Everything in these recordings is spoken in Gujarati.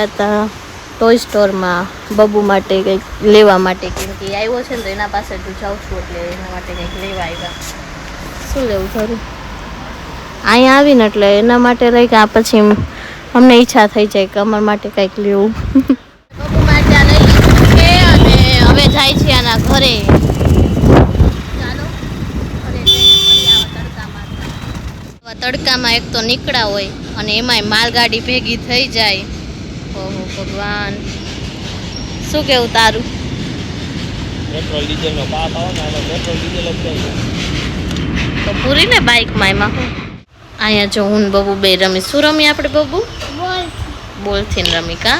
આવ્યા હતા ટોય સ્ટોરમાં બબુ માટે કંઈક લેવા માટે, કેમ કે આવ્યો છે ને તો એના પાસે જ જાઉં છું, એટલે એના માટે કંઈક લેવા આવ્યા. શું લેવું ખરું અહીંયા આવીને, એટલે એના માટે રહી કે આ પછી અમને ઈચ્છા થઈ જાય કે અમારા માટે કંઈક લેવું. બબુ માટે આ લઈ લીધું છે અને હવે જાય છે આના ઘરે. ચાલો ઘરે જઈને તડકામાં તડકામાં એક તો નીકળ્યા હોય અને એમાંય માલગાડી ભેગી થઈ જાય. ઓહો ભગવાન, શું કેવું તારું? પેટ્રોલ ડીઝલ નો પાપ આવે ને, આમાં પેટ્રોલ ડીઝલ જ જાય તો પૂરી ને બાઇકમાં એમાં હું. અહીંયા જો હું બબુ બે રમી. શું રમી આપણે બબુ? બોલથી રમી કા?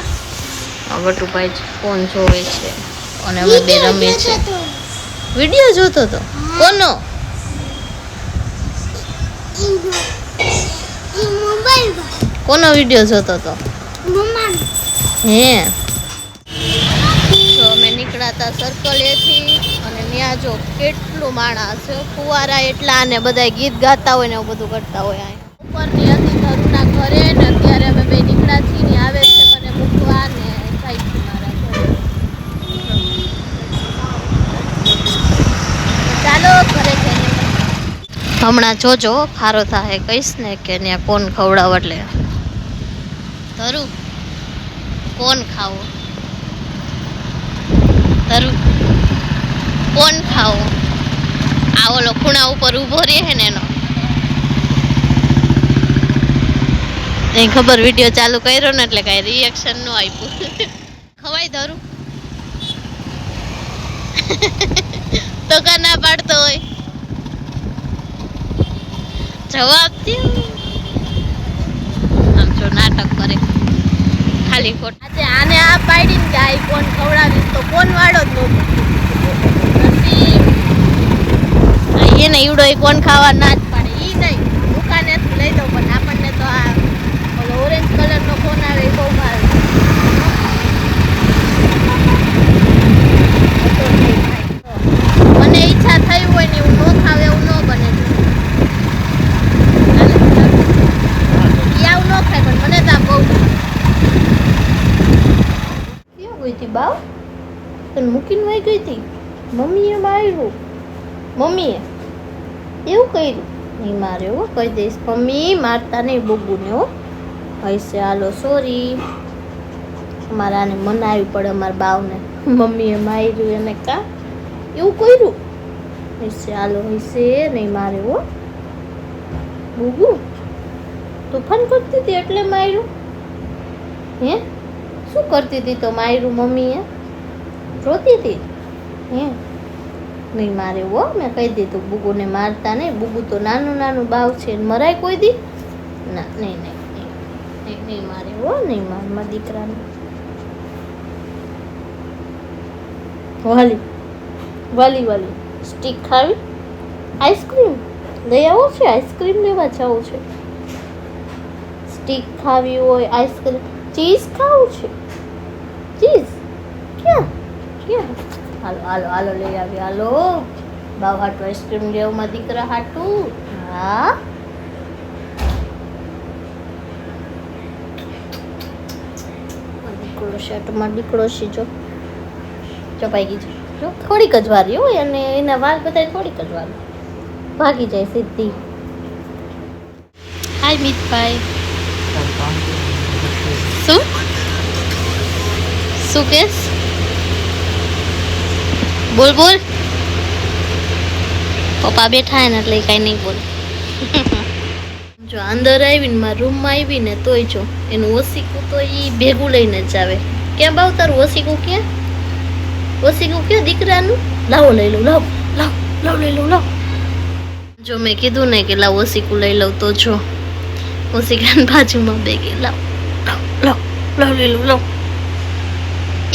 વટુભાઈ ફોન જોવે છે અને અમે બે રમીએ છીએ. વિડીયો જોતો હતો? કોનો? કોનો વિડીયો જોતો હતો? હે, જો અમે નીકળ્યા હતા સર્કલેથી અને ત્યાં જો કેટલું માણસ છે, ફુવારા એટલા અને બધા ગીત ગાતા હોય ને એવું બધું કરતા હોય. ઉપરની હતી ધરુના ઘરે ને અત્યારે અમે બે નીકળ્યા છીએ ને આવે છે મને મૂકવા ને જાય છે મારા ઘરે. ચાલો ઘરે જઈને હમણાં જોજો ખારો થાય કહીશ ને કે ત્યાં કોણ ખવડાવ, એટલે ધરું કોણ ખાવો, ધરું કોણ ખાવો. આ ઓલો ખૂણા ઉપર ઊભો રહે ને એનો એ ખબર. વિડીયો ચાલુ કર્યો ને એટલે કઈ રિએક્શન નો આપ્યું. ખવાય ધરું તો કા ના પાડતો હોય, જવાબ દે. આમ જો નાટક કરે ખાલી ખોટ. આજે આને આ પાડીને કે આ કોણ ખવડાવીશ તો કોણ વાળો જ નહોતો. એને ઈવડો એ કોણ ખાવા ના જ પાડે. ઈ નહીં દુકાને લઈ દઉં, પણ આપણને તો આ ઓરેન્જ કલરનો ફોન આવે એ બહુ ભાવે. મને ઈચ્છા થઈ હોય ને એવું ન ખાવે એવું ન બને. આવું ન ખાય પણ મને તો આ બહુ. ક્યાં ગઈ હતી બાવ? તને મૂકીને વહી ગઈ હતી? મમ્મીએ માર્યું? મમ્મીએ એવું કર્યું? નહીં મારે હો, કહી દઈશ મમ્મી મારતા નહીં બબુને હો. હશે હાલો સોરી. અમારે આને મનાવી પડે અમારા બાવને. મમ્મીએ માર્યું એને કા એવું કર્યું? હશે હાલો, હશે નહીં મારે હો. બબુ તોફાન કરતી હતી એટલે માર્યું? હે શું કરતી હતી તો માર્યું મમ્મીએ? રોતી હતી? હે નહીં મારે હો, મેં કહી દીધું બુગુને મારતા નહીં. બુગુ તો નાનું નાનું બાવ છે, મરાય કોઈ દી ના. નહીં નહીં નહીં નહીં મારે હો, નહીં મારે મારા દીકરાને. વાલી વાલી વાલી સ્ટીક ખાવી? આઈસ્ક્રીમ લઈ આવો છે? આઈસ્ક્રીમ લેવા જવું છે? સ્ટીક ખાવી હોય, આઈસ્ક્રીમ, ચીઝ ખાવું છે? ચીઝ ક્યાં ક્યાં? હાલો હાલો હાલો લઈ આવી. હાલો બાવ હાટું આઈસ્ક્રીમ લેવું માં દીકરા હાટું. હા દીકરો છે, તમારો દીકરો છે. જો ચપાઈ ગઈ છે, જો થોડીક જ વાર હોય અને એના વાળ બધા થોડીક જ વાર ભાગી જાય સીધી. હાય મિતભાઈ. શું શું કેસ? બોલ બોલ. પપ્પા બેઠા ને એટલે કઈ નહીં બોલ. જો અંદર આવીને મારા રૂમમાં આવીને તોય જો એનું ઓસીકું તો એ ભેગું લઈને જ આવે. ક્યાં બાવ તારું ઓસીકું? ક્યાં ઓસીકું? ક્યાં દીકરાનું? લાવો લઈ લઉં, લાવ લાવ લાવ લઈ લઉં, લાવ. જો મેં કીધું ને કે લાવ ઓસીકું લઈ લઉં તો જો ઓસીકાની બાજુમાં બેગી લાવ લાવ લાવ લાવ લઈ લઉં, લાવ.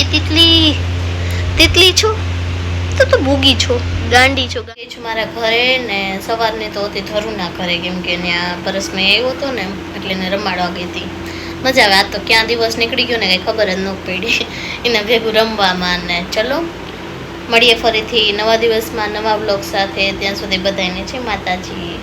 એ તિતલી તિતલી છો તો તું ભૂગી છો, ગાંડી છો. ગઈ છું મારા ઘરે ને સવારને તો હતી ધરુના ઘરે, કેમ કે ત્યાં પરસમાં આવ્યો હતો ને એટલે એને રમાડવા ગઈ હતી. મજા આવે. આ તો ક્યાં દિવસ નીકળી ગયો ને કંઈ ખબર જ ન પડી એના ભેગું રમવામાં. ને ચલો મળીએ ફરીથી નવા દિવસમાં નવા બ્લોગ સાથે. ત્યાં સુધી બધાને છે માતાજી.